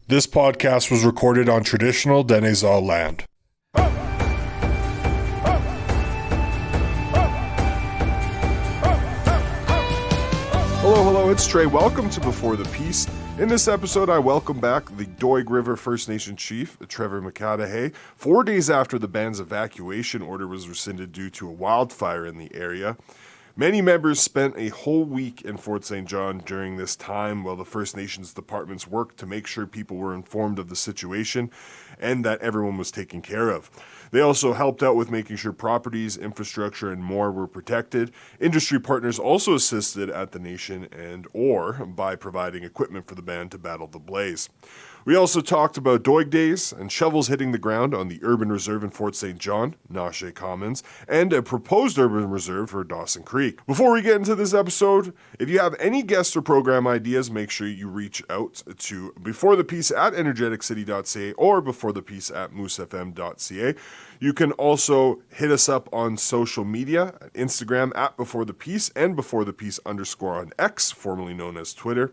This podcast was recorded on traditional Denizal land. Hello, it's Trey. Welcome to Before the Peace. In this episode, I welcome back the Doig River First Nation Chief, Trevor Makadahay, 4 days after the band's evacuation order was rescinded due to a wildfire in the area. Many members spent a whole week in Fort St. John during this time while the First Nations departments worked to make sure people were informed of the situation and that everyone was taken care of. They also helped out with making sure properties, infrastructure, and more were protected. Industry partners also assisted at the nation or by providing equipment for the band to battle the blaze. We also talked about Doig Days and shovels hitting the ground on the urban reserve in Fort St. John, Naache Commons, and a proposed urban reserve for Dawson Creek. Before we get into this episode, if you have any guest or program ideas, make sure you reach out to beforethepeace@energeticcity.ca or beforethepeace@moosefm.ca. You can also hit us up on social media, at Instagram @beforethepeace and beforethepeace_ on X, formerly known as Twitter.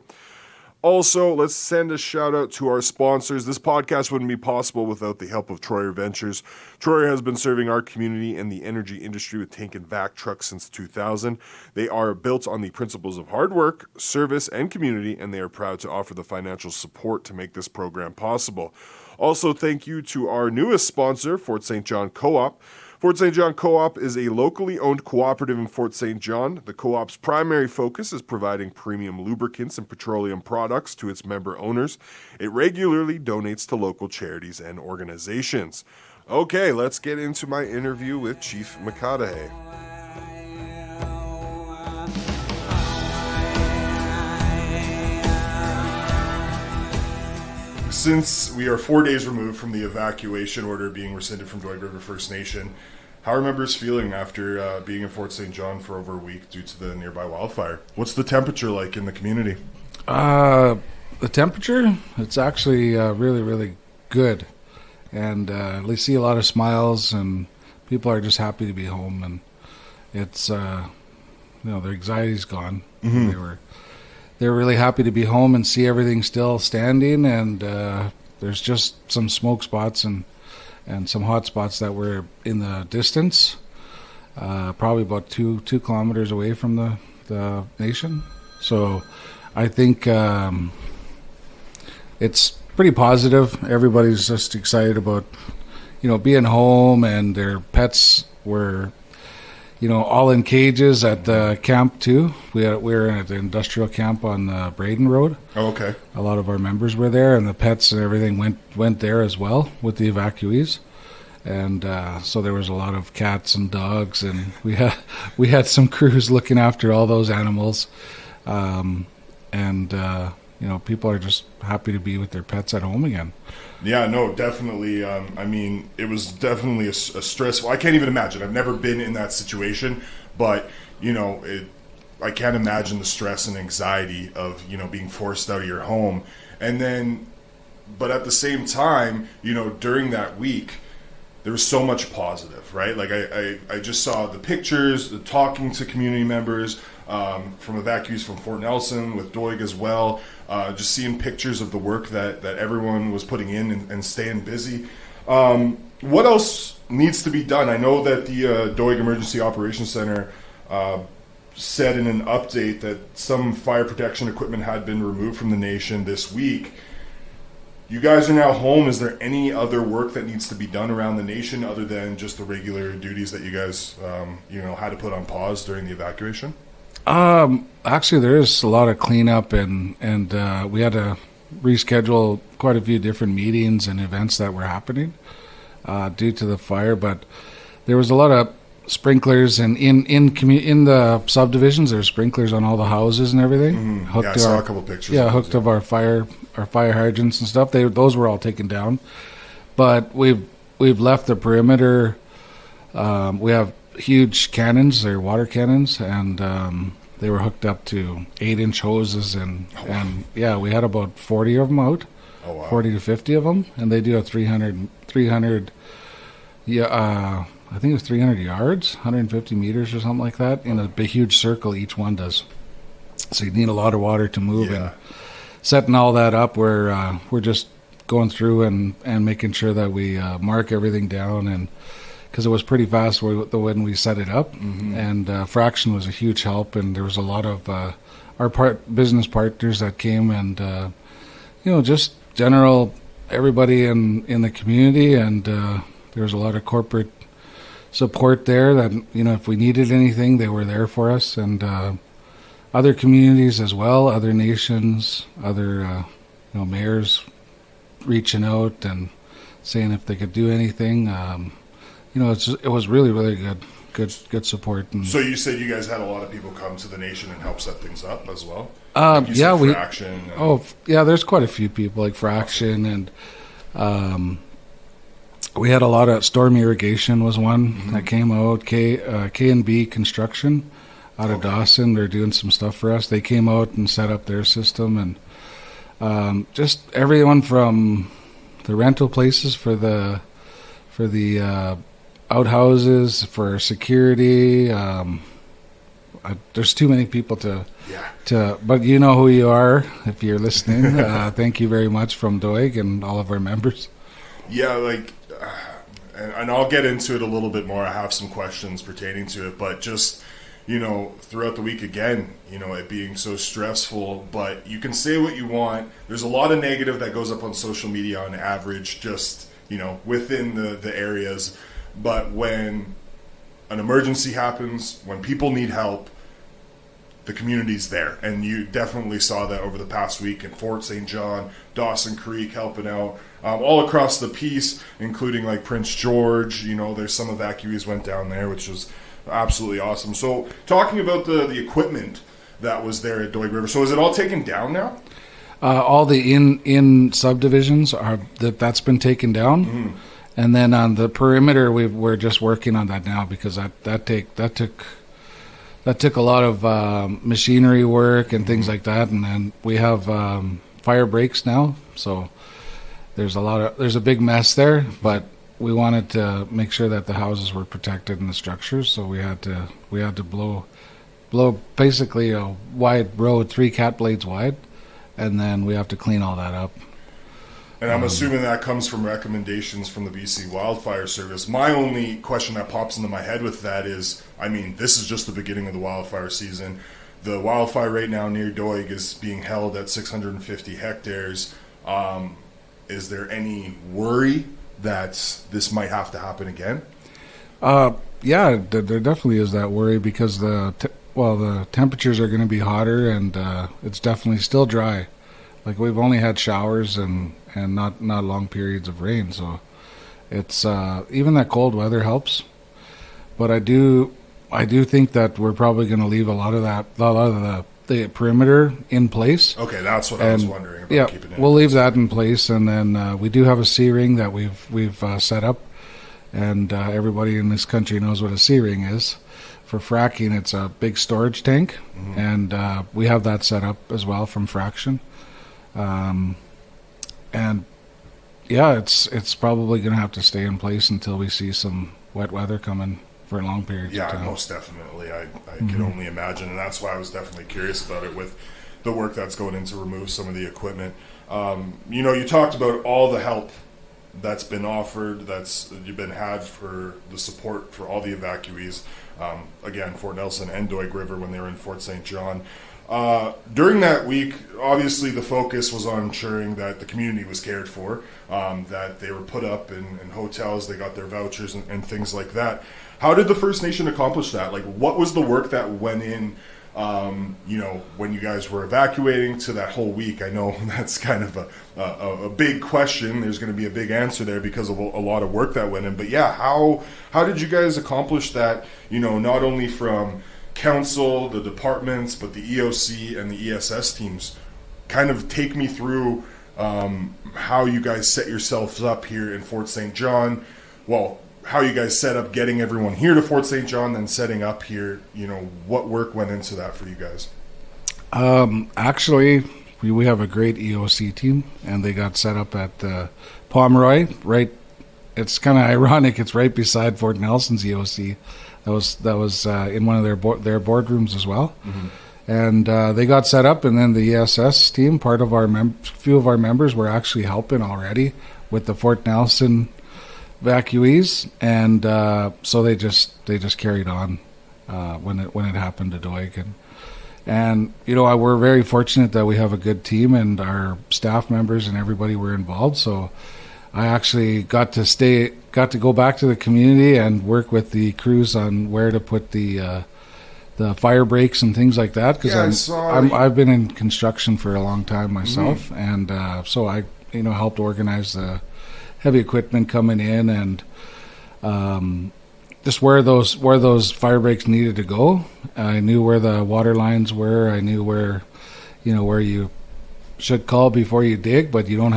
Also, let's send a shout out to our sponsors. This podcast wouldn't be possible without the help of Troyer Ventures. Troyer has been serving our community and the energy industry with tank and vac trucks since 2000. They are built on the principles of hard work, service, and community, and they are proud to offer the financial support to make this program possible. Also, thank you to our newest sponsor, Fort St. John Co-op. Fort St. John Co-op is a locally owned cooperative in Fort St. John. The co-op's primary focus is providing premium lubricants and petroleum products to its member owners. It regularly donates to local charities and organizations. Okay, let's get into my interview with Chief Makadahay. Since we are 4 days removed from the evacuation order being rescinded from Doig River First Nation, how are members feeling after being in Fort St. John for over a week due to the nearby wildfire? What's the temperature like in the community? The temperature, it's actually really, really good. And we see a lot of smiles, and people are just happy to be home. And it's, their anxiety's gone. Mm-hmm. They're really happy to be home and see everything still standing, and there's just some smoke spots and some hot spots that were in the distance, probably about two kilometers away from the nation. So I think it's pretty positive. Everybody's just excited about, being home, and their pets were all in cages at the camp too. We were at the industrial camp on Braden Road. Oh, okay. A lot of our members were there, and the pets and everything went there as well with the evacuees. And so there was a lot of cats and dogs, and we had some crews looking after all those animals. People are just happy to be with their pets at home again. Yeah, no, definitely. It was definitely a stressful. I can't even imagine. I've never been in that situation, but I can't imagine the stress and anxiety of being forced out of your home, but at the same time, during that week, there was so much positive, right? Like I just saw the pictures, the talking to community members from evacuees from Fort Nelson with Doig as well. Just seeing pictures of the work that everyone was putting in and staying busy. What else needs to be done? I know that the Doig Emergency Operations Center said in an update that some fire protection equipment had been removed from the nation this week. You guys are now home. Is there any other work that needs to be done around the nation other than just the regular duties that you guys, had to put on pause during the evacuation? Actually, there is a lot of cleanup, and we had to reschedule quite a few different meetings and events that were happening due to the fire. But there was a lot of sprinklers, and in the subdivisions, there's sprinklers on all the houses and everything. Mm-hmm. I saw a couple pictures. Yeah, hooked of our fire hydrants and stuff. Those were all taken down, but we've left the perimeter. We have huge cannons, they're water cannons, and they were hooked up to 8-inch hoses, and we had about 40 of them out. Oh, wow. 40 to 50 of them, and they do a 300 I think it was 300 yards, 150 meters or something like that, in a big, huge circle each one does. So you need a lot of water to move, and setting all that up, we're just going through and making sure that we mark everything down, and because it was pretty fast when we set it up, and fraction was a huge help, and there was a lot of our business partners that came, and just general everybody in the community, and there was a lot of corporate support there that if we needed anything, they were there for us, and other communities as well, other nations, other mayors reaching out and saying if they could do anything. It was really, really good support. And so you said you guys had a lot of people come to the nation and help set things up as well? Fraction. There's quite a few people like Fraction, and we had a lot of Storm Irrigation was one that came out. K&B Construction out of Dawson, they're doing some stuff for us. They came out and set up their system, and just everyone from the rental places for the outhouses, for security. There's too many people but you know who you are if you're listening. Thank you very much from Doig and all of our members. Yeah, and I'll get into it a little bit more. I have some questions pertaining to it, but just, throughout the week again, it being so stressful, but you can say what you want. There's a lot of negative that goes up on social media on average, just, within the areas. But when an emergency happens, when people need help, the community's there. And you definitely saw that over the past week in Fort St. John, Dawson Creek helping out, all across the piece, including like Prince George. There's some evacuees went down there, which was absolutely awesome. So talking about the equipment that was there at Doig River, so is it all taken down now? All the in subdivisions that's been taken down, and then on the perimeter we're just working on that now, because that took a lot of machinery work and things like that, and then we have fire breaks now, so there's a big mess there, but we wanted to make sure that the houses were protected and the structures, so we had to blow basically a wide road, 3 cat blades wide, and then we have to clean all that up. And I'm assuming that comes from recommendations from the BC Wildfire Service. My only question that pops into my head with that is, this is just the beginning of the wildfire season. The wildfire right now near Doig is being held at 650 hectares. Is there any worry that this might have to happen again? Yeah, there definitely is that worry, because the temperatures are going to be hotter, and it's definitely still dry. Like, we've only had showers and not long periods of rain, so it's even that cold weather helps. But I do think that we're probably going to leave a lot of the perimeter in place. Okay, that's what I was wondering about. Keeping it. We'll leave that in place, and then we do have a C-ring that we've set up, and everybody in this country knows what a C-ring is. For fracking, it's a big storage tank, and we have that set up as well from Fraction. And yeah, it's probably going to have to stay in place until we see some wet weather coming for long periods of time. Yeah, most definitely. I can only imagine, and that's why I was definitely curious about it with the work that's going in to remove some of the equipment. You talked about all the help that's been offered, that's you've been had for the support for all the evacuees. Again, Fort Nelson and Doig River when they were in Fort St. John. During that week, obviously the focus was on ensuring that the community was cared for, that they were put up in hotels, they got their vouchers and things like that. How did the First Nation accomplish that? Like, what was the work that went in, when you guys were evacuating to that whole week? I know that's kind of a big question. There's going to be a big answer there because of a lot of work that went in. But yeah, how did you guys accomplish that, not only from council, the departments, but the EOC and the ESS teams? Kind of take me through how you guys set yourselves up here in Fort St. John. Well, how you guys set up getting everyone here to Fort St. John, then setting up here. What work went into that for you guys? Actually, we have a great EOC team, and they got set up at Pomeroy. Right, it's kind of ironic. It's right beside Fort Nelson's EOC. That was in one of their boardrooms as well. And they got set up, and then the ESS team, part of our few of our members were actually helping already with the Fort Nelson evacuees, and so they just carried on when it happened to Doig, and we're very fortunate that we have a good team, and our staff members and everybody were involved. So I actually got to go back to the community and work with the crews on where to put the fire breaks and things like that, because I've been in construction for a long time myself, and so I helped organize the heavy equipment coming in, and just where those fire breaks needed to go. I knew where the water lines were. I knew where you should call before you dig, but you don't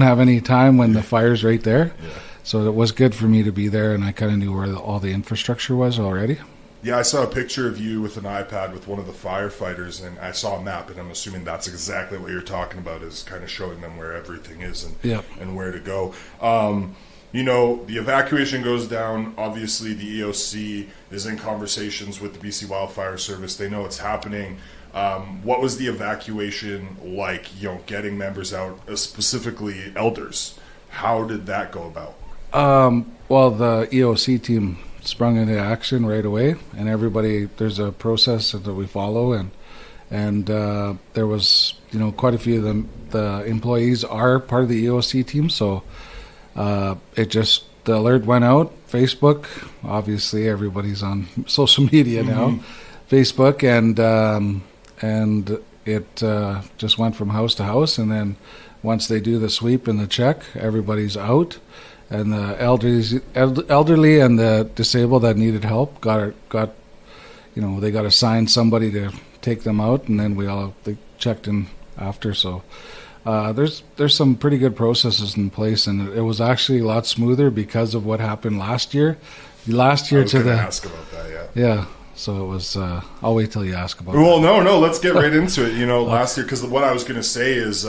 have any time when the fire's right there. Yeah. So it was good for me to be there, and I kind of knew where all the infrastructure was already. Yeah, I saw a picture of you with an iPad with one of the firefighters, and I saw a map, and I'm assuming that's exactly what you're talking about, is kind of showing them where everything is and where to go. The evacuation goes down. Obviously, the EOC is in conversations with the BC Wildfire Service. They know it's happening. What was the evacuation like, getting members out, specifically elders? How did that go about? Well, the EOC team sprung into action right away, and everybody, there's a process that we follow, and there was quite a few of them. The employees are part of the EOC team, so the alert went out. Facebook, obviously everybody's on social media now, Facebook, and it just went from house to house, and then once they do the sweep and the check, everybody's out. And the elderly and the disabled that needed help they got assigned somebody to take them out, and then they checked in after. So there's some pretty good processes in place, and it was actually a lot smoother because of what happened last year. Last year I was going to ask about that, yeah. So it was. I'll wait till you ask about. Well, no, let's get right into it. Last year, because what I was going to say is.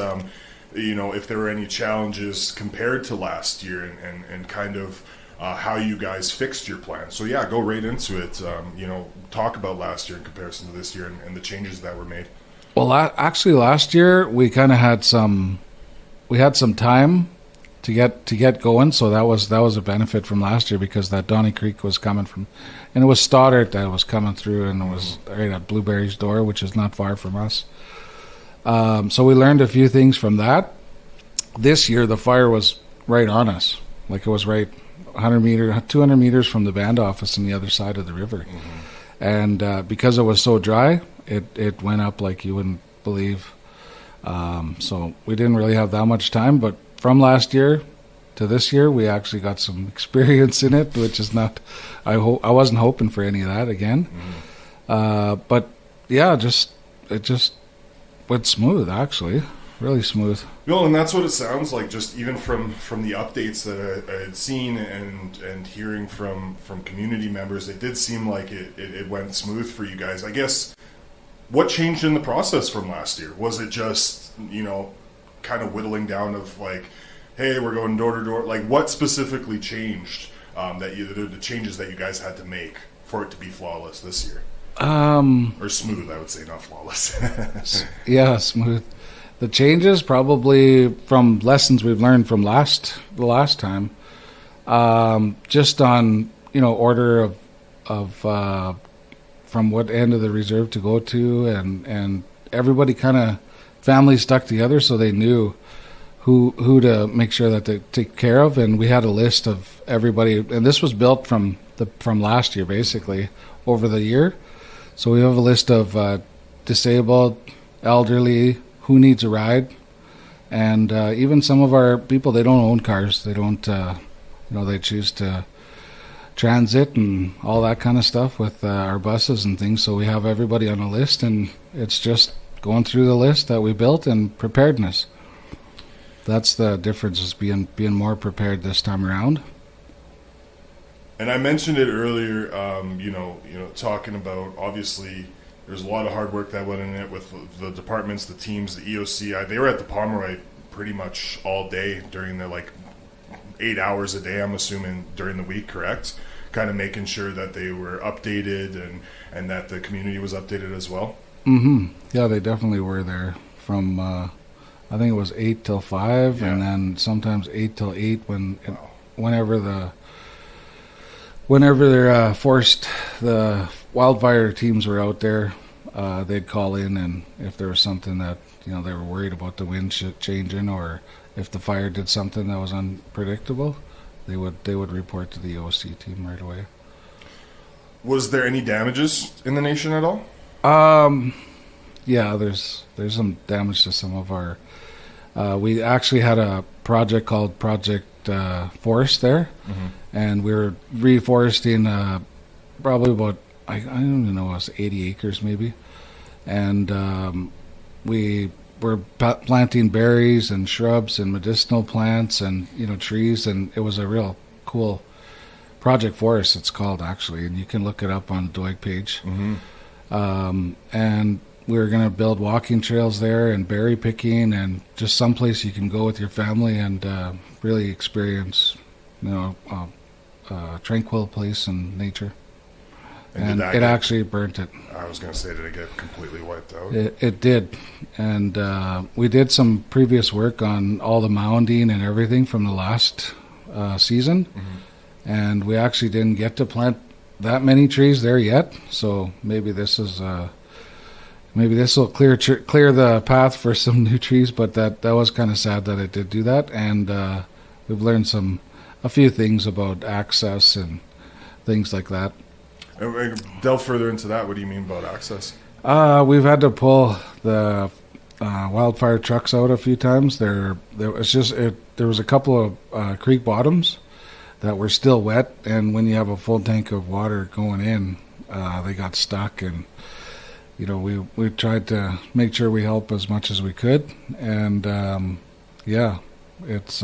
If there were any challenges compared to last year, and kind of how you guys fixed your plan. So yeah, go right into it. Talk about last year in comparison to this year, and the changes that were made. Well, actually, last year we kind of had some time to get going. So that was a benefit from last year, because that Dawson Creek was coming from, and it was Stoddart that was coming through, and it was right at Blueberry's door, which is not far from us. So we learned a few things from that. This year, the fire was right on us. Like, it was right 200 meters from the band office on the other side of the river. And because it was so dry, it went up like you wouldn't believe. So we didn't really have that much time. But from last year to this year, we actually got some experience in it, which is not... I wasn't hoping for any of that again. But yeah, it just went smooth, actually, really smooth. Well, and that's what it sounds like, just even from the updates that I had seen and hearing from community members. It did seem like it went smooth for you guys. I guess, what changed in the process from last year? Was it just, kind of whittling down of like, hey, we're going door to door? Like, what specifically changed, the changes that you guys had to make for it to be flawless this year? Or smooth, I would say, not flawless. Yeah, smooth. The changes probably from lessons we've learned from the last time. Just on order of from what end of the reserve to go to, and everybody kind of family stuck together, so they knew who to make sure that they take care of, and we had a list of everybody, and this was built from last year basically over the year. So we have a list of disabled, elderly, who needs a ride, and even some of our people, they don't own cars. They don't, they choose to transit and all that kind of stuff with our buses and things. So we have everybody on a list, and it's just going through the list that we built and preparedness. That's the difference, is being more prepared this time around. And I mentioned it earlier, talking about, obviously, there's a lot of hard work that went in it with the departments, the teams, the EOC. They were at the Pomeroy pretty much all day during the 8 hours a day, I'm assuming, during the week, correct? Kind of making sure that they were updated and that the community was updated as well. Yeah, they definitely were there from, I think it was 8 till 5, Yeah. and then sometimes 8 till 8 whenever they're forced, the wildfire teams were out there, they'd call in, and if there was something that, they were worried about the wind changing, or if the fire did something that was unpredictable, they would report to the OC team right away. Was there any damages in the nation at all? Yeah, there's some damage to some of our. We actually had a project called Project Forest there, and we were reforesting probably about I don't even know, it was 80 acres maybe, and we were planting berries and shrubs and medicinal plants and trees, and it was a real cool Project Forest. It's called actually, and you can look it up on the Doig page. And we were going to build walking trails there and berry picking and just someplace you can go with your family and really experience, a tranquil place and nature. And it actually burnt it. I was going to say, did it get completely wiped out? It did. And we did some previous work on all the mounding and everything from the last season. And we actually didn't get to plant that many trees there yet. So maybe this will clear the path for some new trees. But that was kind of sad that it did do that. And we've learned a few things about access and things like that. Delve further into that. What do you mean about access? We've had to pull the wildfire trucks out a few times. There was a couple of creek bottoms that were still wet, and when you have a full tank of water going in, they got stuck. And we tried to make sure we help as much as we could. And it's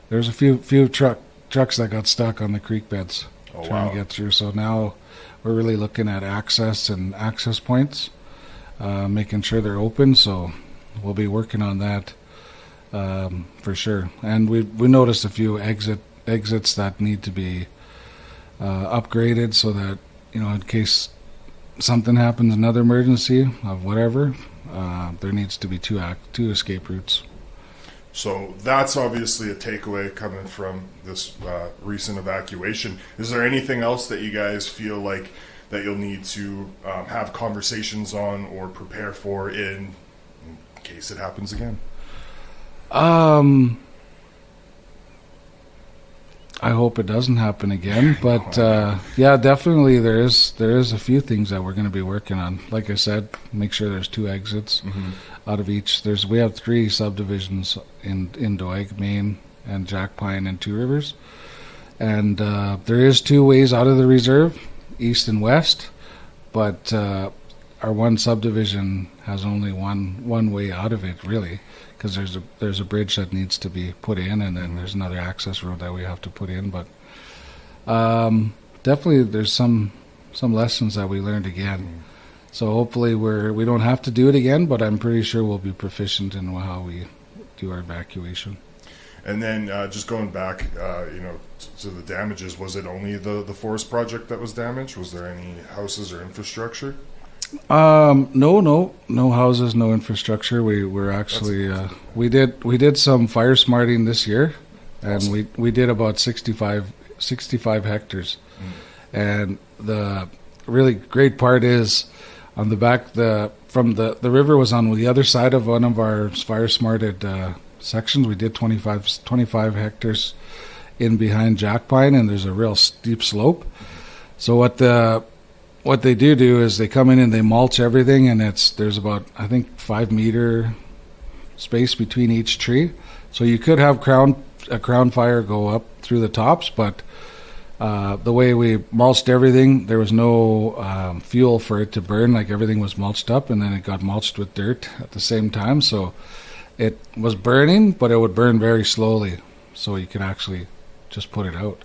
there's a few trucks that got stuck on the creek beds. Trying to get through. So now we're really looking at access and access points, making sure they're open. So we'll be working on that for sure. And we noticed a few exits that need to be upgraded so that in case something happens, another emergency of whatever, there needs to be two escape routes. So that's obviously a takeaway coming from this recent evacuation. Is there anything else that you guys feel like that you'll need to have conversations on or prepare for in case it happens again? I hope it doesn't happen again, but yeah, definitely there is a few things that we're going to be working on. Like I said, make sure there's two exits out of each. We have 3 subdivisions in Doig, Main, and Jack Pine and Two Rivers, and there is 2 ways out of the reserve, east and west, but our one subdivision has only one way out of it, really, because there's a bridge that needs to be put in, and then there's another access road that we have to put in. But definitely there's some lessons that we learned again. So hopefully we don't have to do it again, but I'm pretty sure we'll be proficient in how we do our evacuation. And then just going back, to the damages, was it only the forest project that was damaged? Was there any houses or infrastructure? No houses, no infrastructure. We're actually we did some fire smarting this year, and awesome. we did about 65 hectares. And the really great part is on the back, the river was on the other side of one of our fire smarted sections. We did 25 hectares in behind Jack Pine, and there's a real steep slope. So what they do is they come in and they mulch everything, and there's about, I think, 5 meter space between each tree. So you could have a crown fire go up through the tops, but the way we mulched everything, there was no fuel for it to burn. Like, everything was mulched up, and then it got mulched with dirt at the same time. So it was burning, but it would burn very slowly, so you could actually just put it out.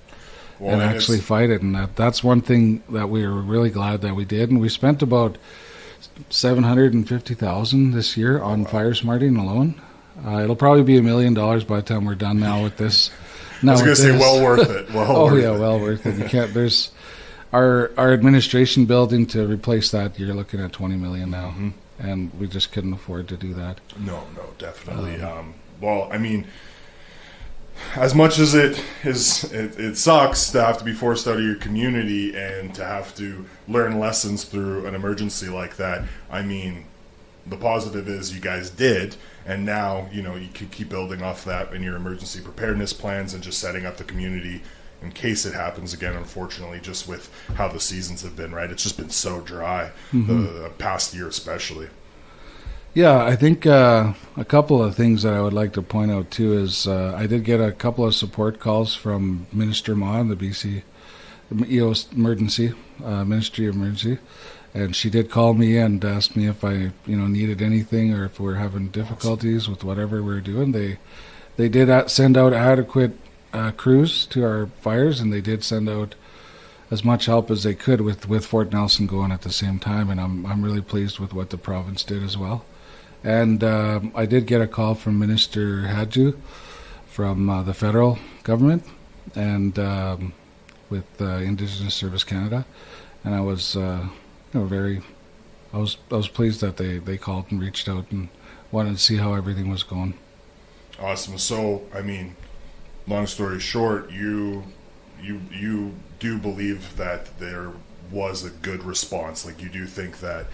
Well, and actually fight it. And that's one thing that we were really glad that we did. And we spent about $750,000 this year on fire smarting alone. It'll probably be $1 million by the time we're done now with this. I was going to say, well worth it. Well worth it. Well worth it. You can't. There's our administration building to replace that, you're looking at $20 million now, and we just couldn't afford to do that. No, definitely. Well, I mean, as much as it sucks to have to be forced out of your community and to have to learn lessons through an emergency like that, I mean, the positive is you guys did, and now, you could keep building off that in your emergency preparedness plans and just setting up the community in case it happens again, unfortunately, just with how the seasons have been, right? It's just been so dry, the past year especially. Yeah, I think a couple of things that I would like to point out too is I did get a couple of support calls from Minister Ma in the BC Ministry of Emergency, and she did call me and asked me if I needed anything or if we're having difficulties with whatever we're doing. They did send out adequate crews to our fires, and they did send out as much help as they could with Fort Nelson going at the same time, and I'm really pleased with what the province did as well. And I did get a call from Minister Hadju from the federal government and with Indigenous Service Canada, and I was I was pleased that they called and reached out and wanted to see how everything was going. Awesome. So, I mean, long story short, you do believe that there was a good response. Like, you do think that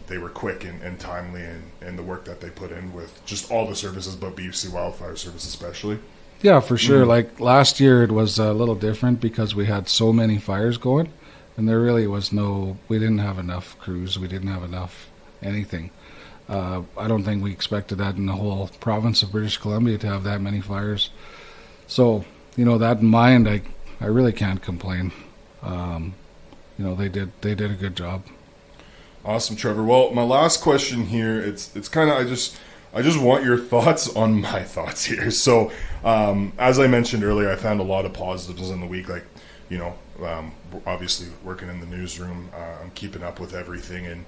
they were quick and timely in the work that they put in with just all the services, but BC Wildfire Service especially? Yeah, for sure. Like last year it was a little different because we had so many fires going, and there really was we didn't have enough crews, we didn't have enough anything. I don't think we expected that in the whole province of British Columbia to have that many fires. So, that in mind, I really can't complain. They did a good job. Awesome, Trevor. Well, my last question here, it's kind of, I just want your thoughts on my thoughts here. So, as I mentioned earlier, I found a lot of positives in the week. Like, obviously working in the newsroom, I'm keeping up with everything, and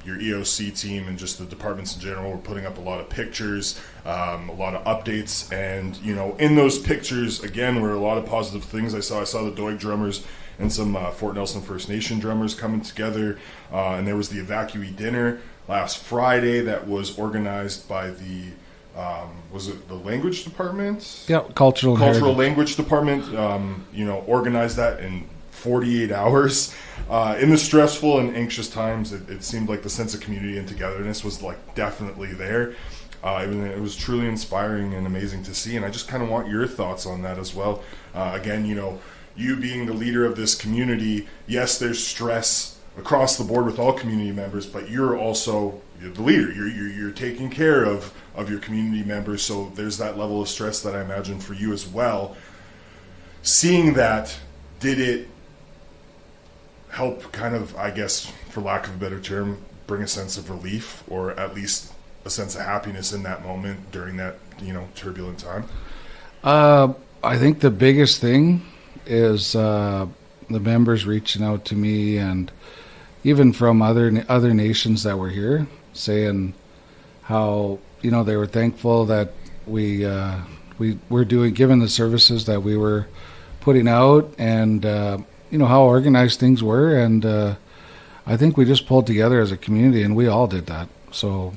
your EOC team and just the departments in general were putting up a lot of pictures, a lot of updates, and in those pictures again were a lot of positive things. I saw the Doig drummers and some Fort Nelson First Nation drummers coming together, and there was the evacuee dinner last Friday that was organized by the was it the language department? Yeah, cultural language department. Organized that in 48 hours. In the stressful and anxious times, it seemed like the sense of community and togetherness was like definitely there. It was truly inspiring and amazing to see, and I just kind of want your thoughts on that as well. Again, you being the leader of this community, yes, there's stress across the board with all community members, but you're also the leader. You're taking care of your community members, so there's that level of stress that I imagine for you as well. Seeing that, did it help kind of, I guess, for lack of a better term, bring a sense of relief, or at least a sense of happiness in that moment during that, turbulent time? I think the biggest thing is the members reaching out to me, and even from other nations that were here, saying how they were thankful that we were given the services that we were putting out, and how organized things were, and I think we just pulled together as a community, and we all did that. So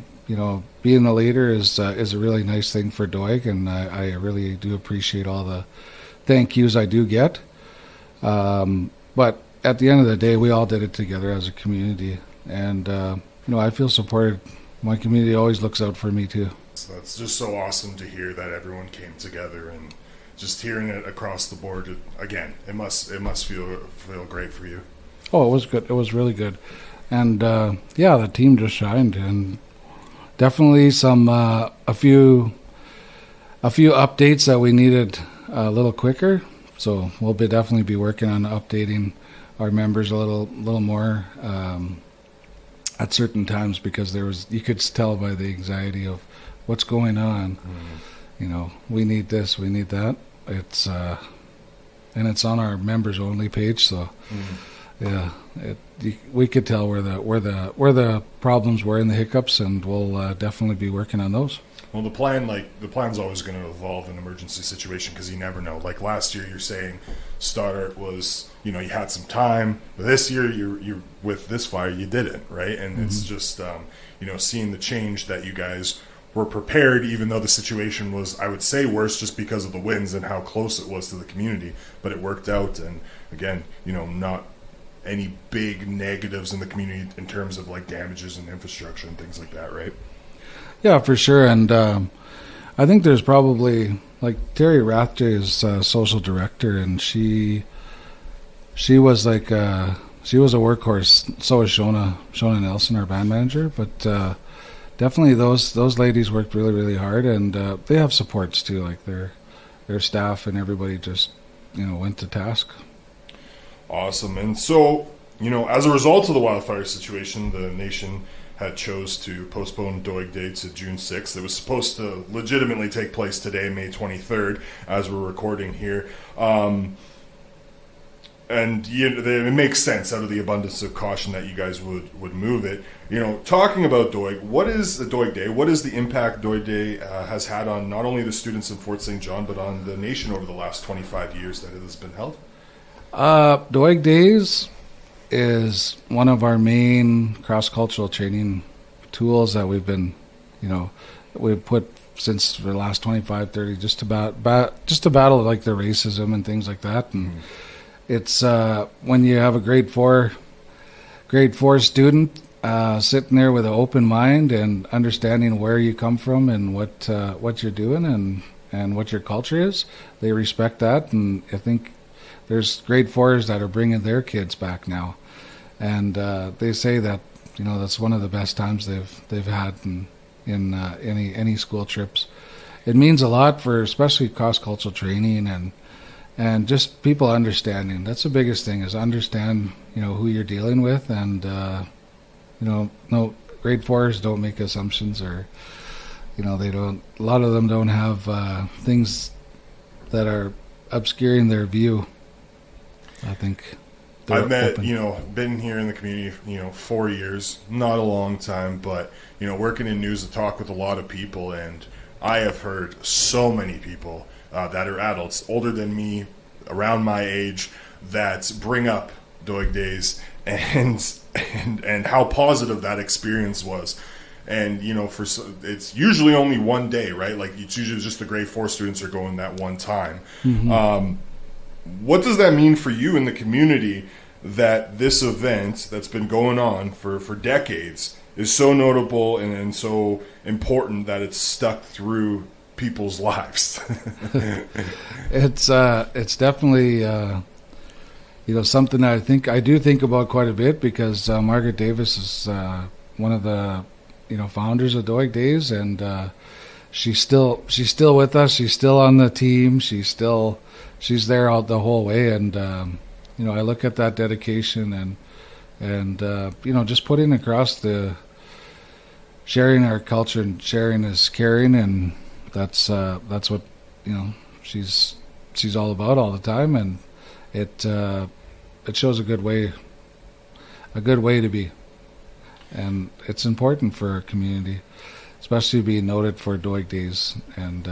being the leader is a really nice thing for Doig, and I really do appreciate all the thank yous I do get. But at the end of the day, we all did it together as a community, and I feel supported. My community always looks out for me too. So that's just so awesome to hear that everyone came together, and just hearing it across the board. Again, it must feel great for you. Oh, it was good. It was really good, and the team just shined, and definitely a few updates that we needed a little quicker. So we'll definitely be working on updating our members a little more at certain times, because you could tell by the anxiety of what's going on. We need this, we need that. It's and it's on our members only page, so yeah, we could tell where the problems were and the hiccups, and we'll definitely be working on those. Well, the plan's always going to evolve in an emergency situation because you never know. Like last year, you're saying Stoddart was, you had some time. But this year, you're with this fire, you didn't, right? And it's just, seeing the change that you guys were prepared, even though the situation was, I would say, worse just because of the winds and how close it was to the community. But it worked out, and again, not any big negatives in the community in terms of like damages and infrastructure and things like that, right? Yeah, for sure. And I think there's probably, like, Terry Rathje is social director, and she was like she was a workhorse. So was Shona Nelson, our band manager. But definitely those ladies worked really, really hard, and they have supports too, like their staff and everybody just went to task. Awesome. And so as a result of the wildfire situation, the nation had chose to postpone Doig Day to June 6th. It was supposed to legitimately take place today, May 23rd, as we're recording here. And it makes sense out of the abundance of caution that you guys would move it. Talking about Doig, what is the Doig Day? What is the impact Doig Day has had on not only the students in Fort St. John, but on the nation over the last 25 years that it has been held? Doig Days is one of our main cross-cultural training tools that we've been, we've put since the last 25, 30, just to battle like the racism and things like that. And it's when you have a grade four student sitting there with an open mind and understanding where you come from and what you're doing and what your culture is, they respect that. And I think there's grade fours that are bringing their kids back now. And they say that that's one of the best times they've had in any school trips. It means a lot for especially cross-cultural training and just people understanding. That's the biggest thing, is understand who you're dealing with, and no, grade fours don't make assumptions, or they don't. A lot of them don't have things that are obscuring their view. I think. I've met, been here in the community, 4 years, not a long time, but, working in news, to talk with a lot of people, and I have heard so many people that are adults, older than me, around my age, that bring up Doig Days and how positive that experience was. And, it's usually only one day, right? Like, it's usually just the grade 4 students are going that one time. Mm-hmm. What does that mean for you in the community that this event that's been going on for decades is so notable and so important that it's stuck through people's lives? It's definitely something that I do think about quite a bit, because Margaret Davis is one of the founders of Doig Days, and she's still with us. She's still on the team. She's there out the whole way, and I look at that dedication and just putting across the sharing our culture, and sharing is caring, and that's what she's all about all the time, and it shows a good way to be, and it's important for our community, especially being noted for Doig Days. And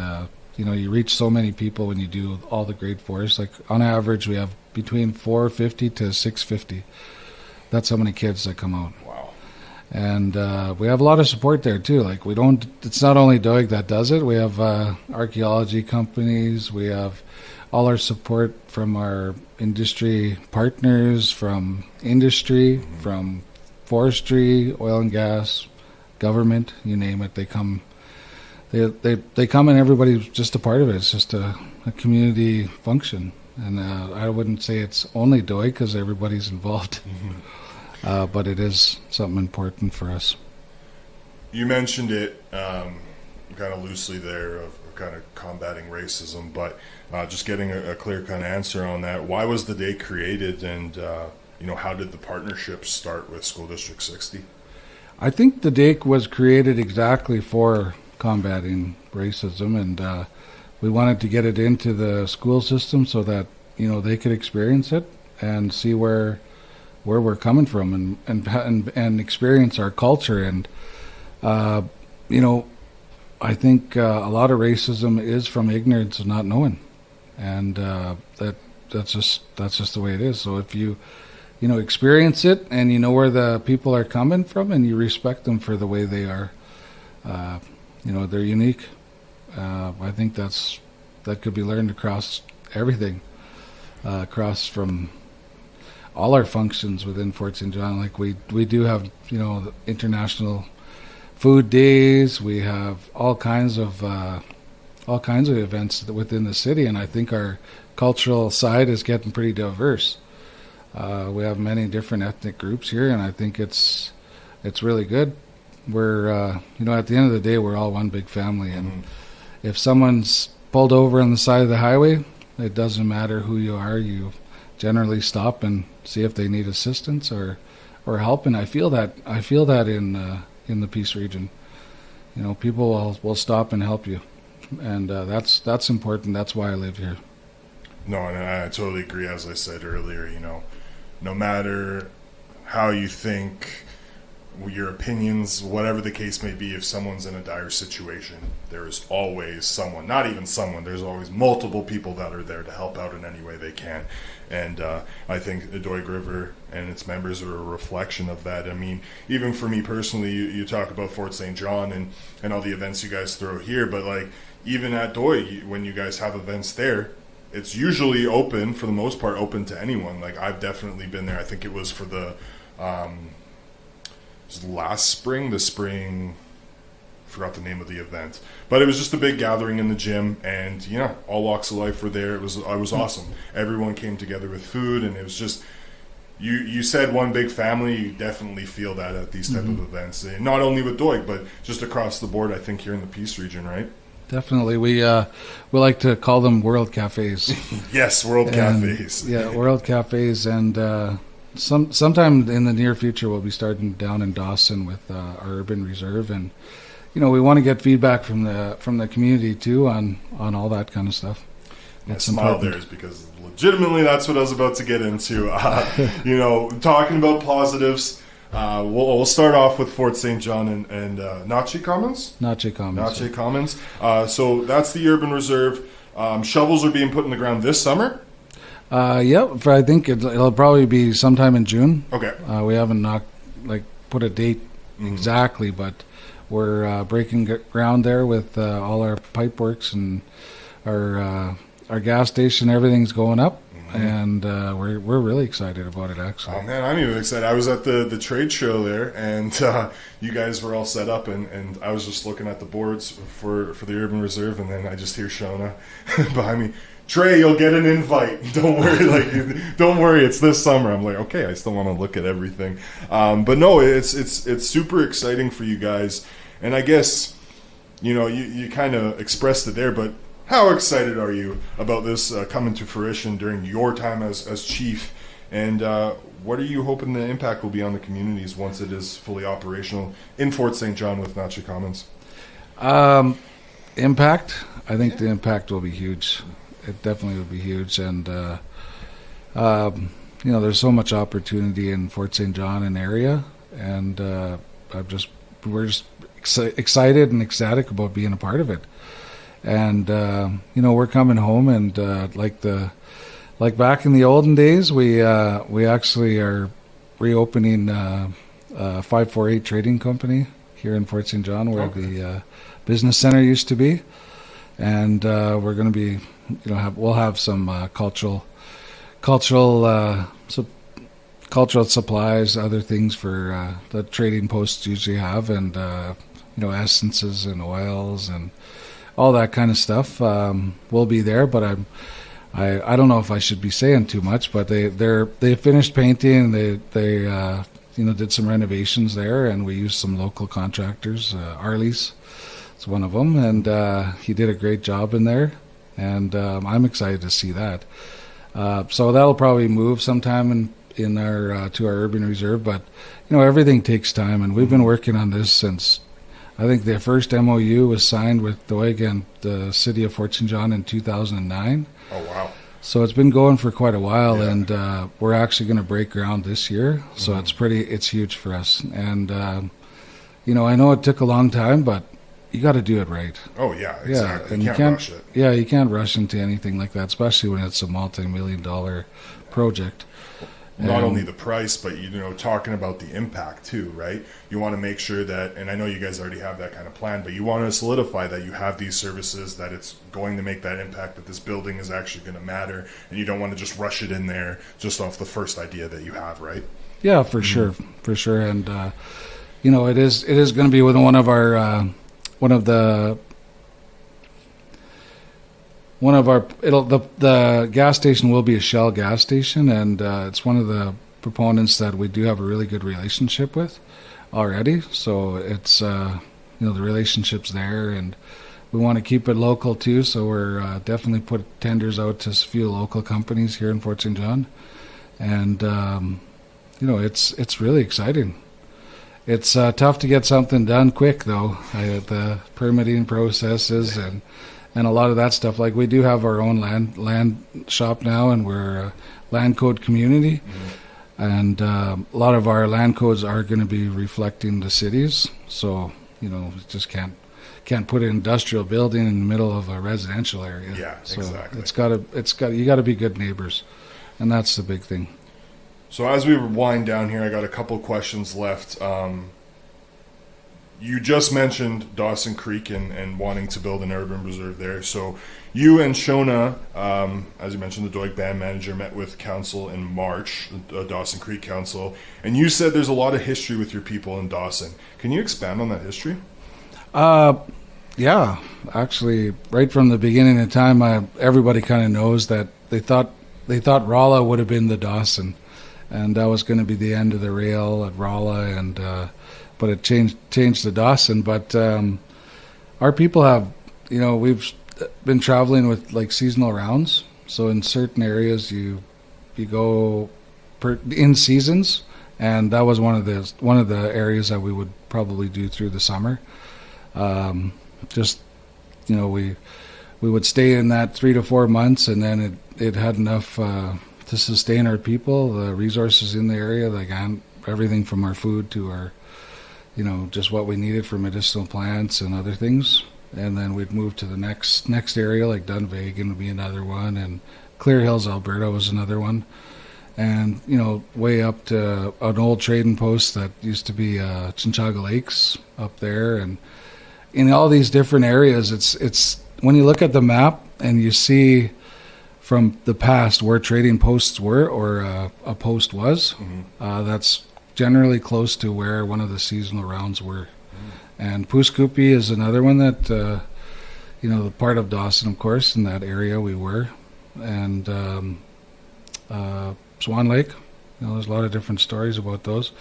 you reach so many people when you do all the grade fours. Like, on average, we have between 450 to 650. That's how many kids that come out. Wow. And we have a lot of support there too. Like, it's not only Doig that does it. We have archaeology companies. We have all our support from our industry partners, from industry, from forestry, oil and gas, government, you name it. They come. They come, and everybody's just a part of it. It's just a community function. And I wouldn't say it's only Doig, because everybody's involved. Mm-hmm. But it is something important for us. You mentioned it kind of loosely there, of kind of combating racism, but just getting a clear kind of answer on that. Why was the day created, and how did the partnership start with School District 60? I think the day was created exactly for combating racism, and we wanted to get it into the school system so that they could experience it and see where where we're coming from and experience our culture. And I think a lot of racism is from ignorance and not knowing, and that's just the way it is. So if you experience it and you know where the people are coming from and you respect them for the way they are, they're unique. I think that could be learned across everything, across from all our functions within Fort St. John. Like we do have, the International Food Days. We have all kinds of events within the city, and I think our cultural side is getting pretty diverse. We have many different ethnic groups here, and I think it's really good. We're at the end of the day, we're all one big family, and if someone's pulled over on the side of the highway, it doesn't matter who you are. You generally stop and see if they need assistance or help, and I feel that in the Peace region. People will stop and help you, and that's important. That's why I live here. No, and I totally agree. As I said earlier, no matter how you think, your opinions, whatever the case may be, if someone's in a dire situation, there is always someone, not even someone, there's always multiple people that are there to help out in any way they can. And I think the Doig River and its members are a reflection of that. I mean, even for me personally, you talk about Fort St. John and all the events you guys throw here, but like even at Doig, when you guys have events there, it's usually open, for the most part, open to anyone. Like I've definitely been there. I think it was for the last spring, forgot the name of the event, but it was just a big gathering in the gym, and all walks of life were there. It was awesome. Everyone came together with food, and it was just you said one big family. You definitely feel that at these type of events, and not only with Doig, but just across the board. I think here in the Peace region, right? Definitely. We like to call them world cafes. Yes, world cafes. Yeah, world cafes, and sometime in the near future we'll be starting down in Dawson with our urban reserve, and we want to get feedback from the community too on all that kind of stuff. My smile there is because legitimately that's what I was about to get into. Talking about positives. We'll start off with Fort St. John and Naache Commons. Naache Commons. Naache Commons. So that's the urban reserve. Shovels are being put in the ground this summer. I think it'll probably be sometime in June. Okay. We haven't put a date exactly, but we're breaking ground there with all our pipe works, and our gas station. Everything's going up, and we're really excited about it. Actually, oh man, I'm even excited. I was at the trade show there, and you guys were all set up, and I was just looking at the boards for the urban reserve, and then I just hear Shona behind me. Trey, you'll get an invite. Don't worry, don't worry. It's this summer. I'm like, okay. I still want to look at everything, but no, it's super exciting for you guys. And I guess, you kind of expressed it there, but how excited are you about this coming to fruition during your time as chief? And what are you hoping the impact will be on the communities once it is fully operational in Fort St. John with Naache Commons? Impact? I think the impact will be huge. It definitely will be huge. And, there's so much opportunity in Fort St. John and area. And we're just excited and ecstatic about being a part of it. And we're coming home, and like back in the olden days, we actually are reopening 548 Trading Company here in Fort St. John, where the business center used to be, and we're going to be we'll have some cultural supplies, other things for the trading posts usually have, and essences and oils and all that kind of stuff will be there. But I don't know if I should be saying too much, but they finished painting. They did some renovations there, and we used some local contractors. Arley's is one of them, and he did a great job in there, and I'm excited to see that. So that'll probably move sometime in our to our urban reserve, but everything takes time, and we've been working on this since I think the first MOU was signed with Doig and the city of Fort St. John in 2009. Oh wow! So it's been going for quite a while, Yeah. and we're actually going to break ground this year. So it's huge for us. And I know it took a long time, but you got to do it right. Oh yeah, exactly. and you can't rush it. Yeah, you can't rush into anything like that, especially when it's a multi-million-dollar project. Not And- only the price, but talking about the impact too, right? You want to make sure that, and I know you guys already have that kind of plan, but you want to solidify that you have these services, that it's going to make that impact, that this building is actually going to matter, and you don't want to just rush it in there just off the first idea that you have, right? Yeah, for sure, and it is going to be with one of our the gas station will be a Shell gas station, and it's one of the proponents that we do have a really good relationship with already. So it's the relationship's there, and we want to keep it local too. So we're definitely put tenders out to a few local companies here in Fort St. John, and it's really exciting. It's tough to get something done quick though. The permitting processes and a lot of that stuff. Like we do have our own land shop now, and we're a land code community, and a lot of our land codes are going to be reflecting the cities. So just can't put an industrial building in the middle of a residential area. Yeah, so exactly. You got to be good neighbors, and that's the big thing. So as we wind down here, I got a couple questions left. You just mentioned Dawson Creek and wanting to build an urban reserve there. So you and Shona, as you mentioned, the Doig band manager, met with council in March, the Dawson Creek Council, and you said there's a lot of history with your people in Dawson. Can you expand on that history? Yeah, actually, right from the beginning of time, everybody kind of knows that they thought Rolla would have been the Dawson, and that was going to be the end of the rail at Rolla, and but it changed to Dawson. But our people have, we've been traveling with like seasonal rounds. So in certain areas, you go in seasons, and that was one of the areas that we would probably do through the summer. We would stay in that 3 to 4 months, and then it had enough to sustain our people, the resources in the area, like everything from our food to our, just what we needed for medicinal plants and other things. And then we'd move to the next area, like Dunvegan would be another one, and Clear Hills, Alberta was another one. And, way up to an old trading post that used to be Chinchaga Lakes up there. And in all these different areas, it's when you look at the map and you see from the past where trading posts were or a post was, that's generally close to where one of the seasonal rounds were. And Puskupi is another one that, the part of Dawson, of course, in that area we were. And Swan Lake, there's a lot of different stories about those.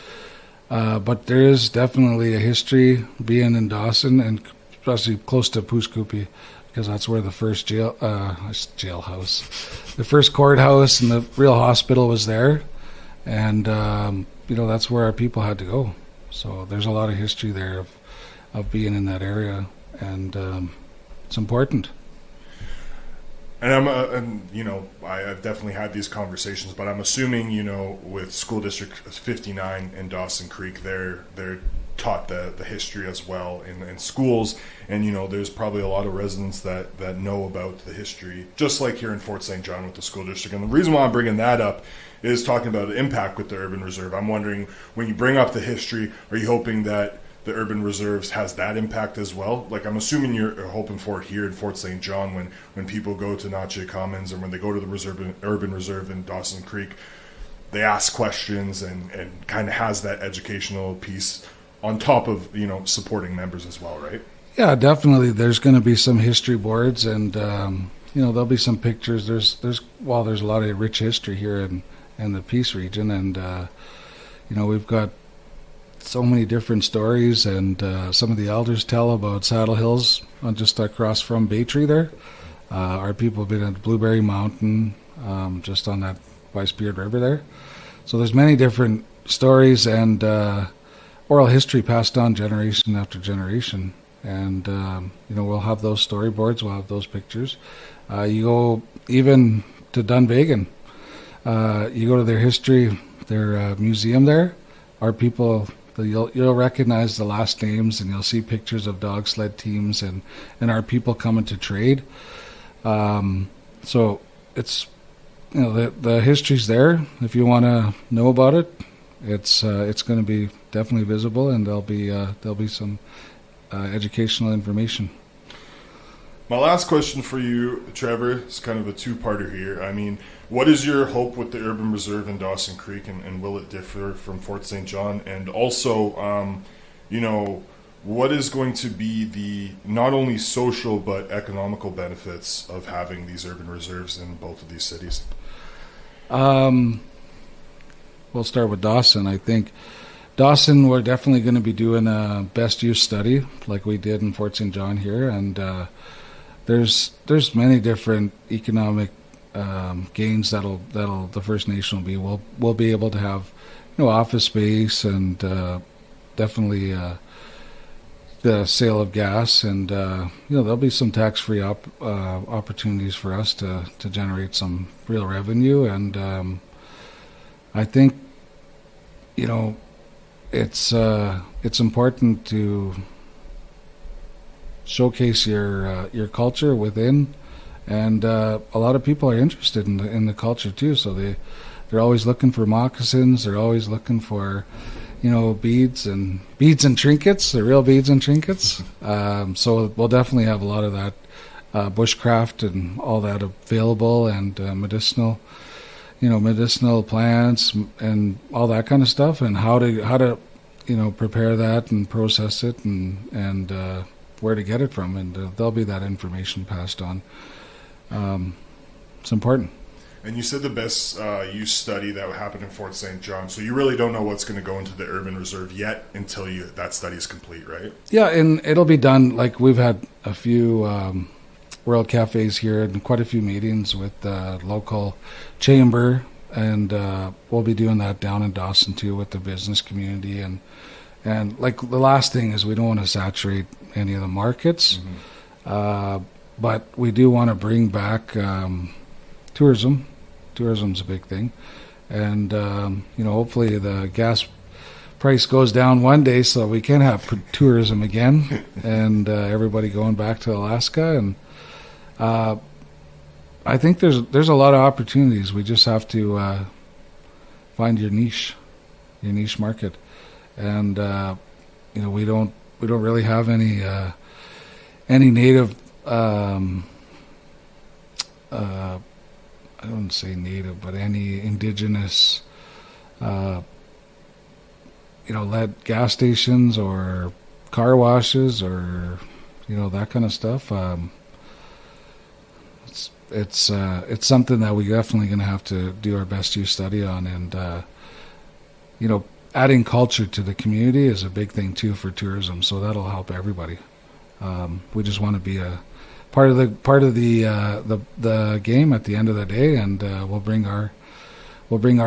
But there is definitely a history being in Dawson, and especially close to Puskupi, because that's where the first jailhouse, the first courthouse and the real hospital was there. And, that's where our people had to go. So there's a lot of history there of being in that area, and it's important. And I've definitely had these conversations, but I'm assuming, with School District 59 in Dawson Creek, they're taught the history as well in schools, and there's probably a lot of residents that know about the history, just like here in Fort St. John with the school district. And the reason why I'm bringing that up is talking about the impact with the urban reserve. I'm wondering, when you bring up the history, are you hoping that the urban reserves has that impact as well? Like, I'm assuming you're hoping for it here in Fort St. John, when people go to Naache Commons, or when they go to the urban reserve in Dawson Creek, they ask questions and kind of has that educational piece on top of supporting members as well, right? Yeah, definitely. There's going to be some history boards, and there'll be some pictures. There's a lot of rich history here in the Peace region, and we've got so many different stories, and some of the elders tell about Saddle Hills just across from Baytree there. Our people have been at Blueberry Mountain, just on that Weissbeard River there. So there's many different stories and oral history passed on generation after generation. And, we'll have those storyboards, we'll have those pictures. You go even to Dunvegan. You go to their history, their museum there. Our people, you'll recognize the last names, and you'll see pictures of dog sled teams and our people coming to trade. So it's, you know, the history's there. If you want to know about it, it's going to be definitely visible, and there'll be some educational information. My last question for you, Trevor, is kind of a two-parter here. I mean, what is your hope with the urban reserve in Dawson Creek, and will it differ from Fort St. John? And also, you know, what is going to be the not only social but economical benefits of having these urban reserves in both of these cities? We'll start with Dawson. I think Dawson, we're definitely going to be doing a best use study like we did in Fort St. John here, and there's many different economic gains that'll the First Nation we'll be able to have, you know, office space, and definitely the sale of gas, and you know, there'll be some tax-free opportunities for us to generate some real revenue, and I think, you know, it's important to showcase your culture within, and a lot of people are interested in the culture too. So they're always looking for moccasins. They're always looking for, you know, beads and trinkets. The real beads and trinkets. So we'll definitely have a lot of that bushcraft and all that available, and medicinal plants and all that kind of stuff, and how to you know, prepare that and process it, and where to get it from, and there'll be that information passed on. It's important. And you said the best use study that happened in Fort St. John, so you really don't know what's going to go into the urban reserve yet until that study is complete, right? Yeah, and it'll be done. Like, we've had a few World Cafes here and quite a few meetings with the local chamber, and we'll be doing that down in Dawson too with the business community, and like, the last thing is we don't want to saturate any of the markets, but we do want to bring back tourism. Tourism's a big thing, and you know, hopefully the gas price goes down one day so we can have tourism again, and everybody going back to Alaska, and I think there's a lot of opportunities. We just have to find your niche market, and you know, we don't really have any native. I don't say native, but any indigenous, you know, led gas stations or car washes, or, you know, that kind of stuff. It's something that we're definitely going to have to do our best use study on, and you know, adding culture to the community is a big thing too for tourism. So that'll help everybody. We just want to be a part of the game at the end of the day, and we'll bring our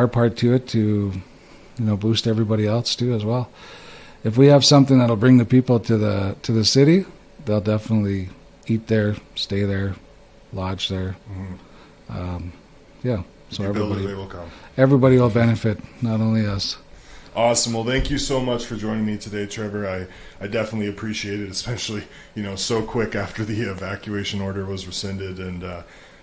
part to it to, you know, boost everybody else too as well. If we have something that'll bring the people to the city, they'll definitely eat there, stay there, lodge there. Yeah, so everybody will benefit, not only us. Awesome. Well, thank you so much for joining me today, Trevor. I definitely appreciate it, especially, you know, so quick after the evacuation order was rescinded. And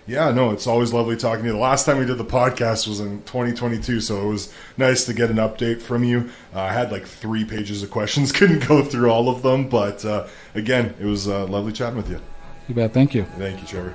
yeah, no, it's always lovely talking to you. The last time we did the podcast was in 2022, so it was nice to get an update from you. I had like 3 pages of questions, couldn't go through all of them, but again, it was lovely chatting with you. You bet. Thank you. Thank you, Trevor.